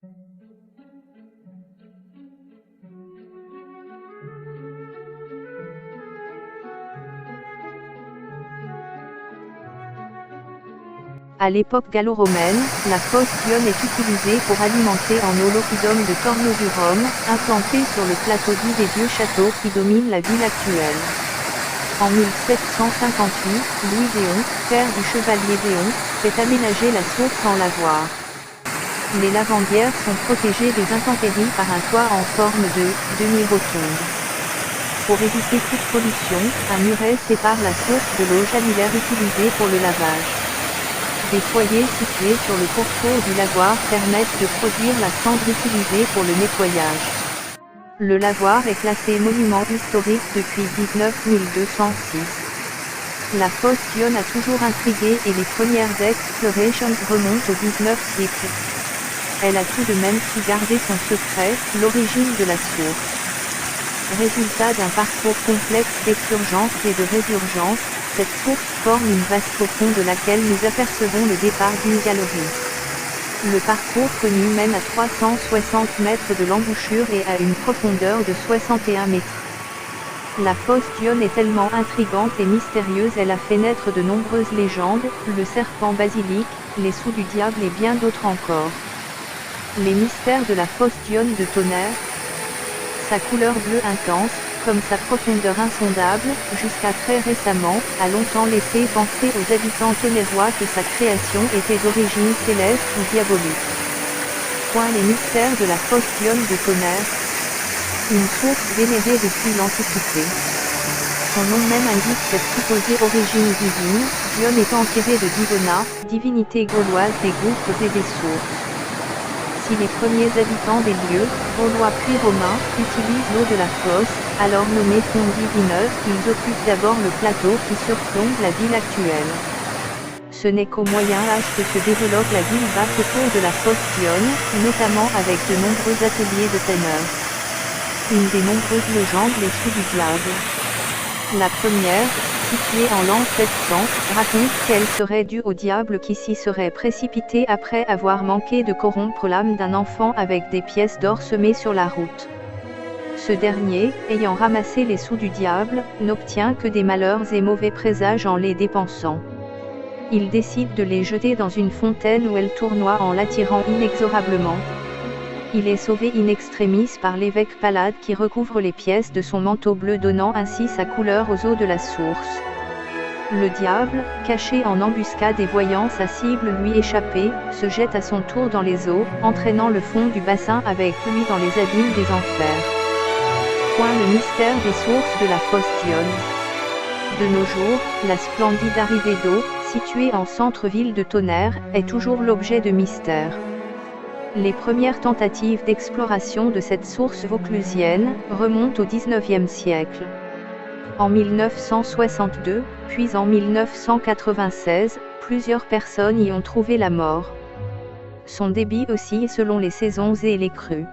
À l'époque gallo-romaine, la fosse Dione est utilisée pour alimenter en eau l'oppidum de Corno du Rome, implanté sur le plateau dit des vieux châteaux qui domine la ville actuelle. En 1758, Louis Déon, père du chevalier Déon, fait aménager la source en lavoir. Les lavandières sont protégées des intempéries par un toit en forme de demi-rotonde. Pour éviter toute pollution, un muret sépare la source de l'eau jalilaire utilisée pour le lavage. Des foyers situés sur le pourtour du lavoir permettent de produire la cendre utilisée pour le nettoyage. Le lavoir est classé monument historique depuis 19206. La fosse Dione a toujours intrigué et les premières explorations remontent au XIXe siècle. Elle a tout de même su garder son secret, l'origine de la source. Résultat d'un parcours complexe d'exurgence et de résurgence, cette source forme une vaste profonde de laquelle nous apercevons le départ d'une galerie. Le parcours connu mène à 360 mètres de l'embouchure et à une profondeur de 61 mètres. La fosse Dione est tellement intrigante et mystérieuse, elle a fait naître de nombreuses légendes, le serpent basilic, les sous du diable et bien d'autres encore. Les mystères de la fosse Dione de Tonnerre. Sa couleur bleue intense, comme sa profondeur insondable, jusqu'à très récemment, a longtemps laissé penser aux habitants tonnerrois que sa création était d'origine céleste ou diabolique. Les mystères de la fosse Dione de Tonnerre. Une source vénérée depuis l'Antiquité. Son nom même indique cette supposée origine divine, Dione étant tiré de Divona, divinité gauloise des gouffres et des sources. Si les premiers habitants des lieux, gaulois puis romains, utilisent l'eau de la fosse, alors nommée fonte divineuse, ils occupent d'abord le plateau qui surplombe la ville actuelle. Ce n'est qu'au Moyen Âge que se développe la ville basse autour de la fosse Dione, notamment avec de nombreux ateliers de peineurs. Une des nombreuses légendes les sous du diable. La première, située en l'an 700, raconte qu'elle serait due au diable qui s'y serait précipité après avoir manqué de corrompre l'âme d'un enfant avec des pièces d'or semées sur la route. Ce dernier, ayant ramassé les sous du diable, n'obtient que des malheurs et mauvais présages en les dépensant. Il décide de les jeter dans une fontaine où elle tournoie en l'attirant inexorablement. Il est sauvé in extremis par l'évêque Pallade qui recouvre les pièces de son manteau bleu donnant ainsi sa couleur aux eaux de la source. Le diable, caché en embuscade et voyant sa cible lui échapper, se jette à son tour dans les eaux, entraînant le fond du bassin avec lui dans les abîmes des enfers. Le mystère des sources de la fosse Dione. De nos jours, la splendide arrivée d'eau, située en centre-ville de Tonnerre, est toujours l'objet de mystères. Les premières tentatives d'exploration de cette source vauclusienne remontent au XIXe siècle. En 1962, puis en 1996, plusieurs personnes y ont trouvé la mort. Son débit oscille selon les saisons et les crues.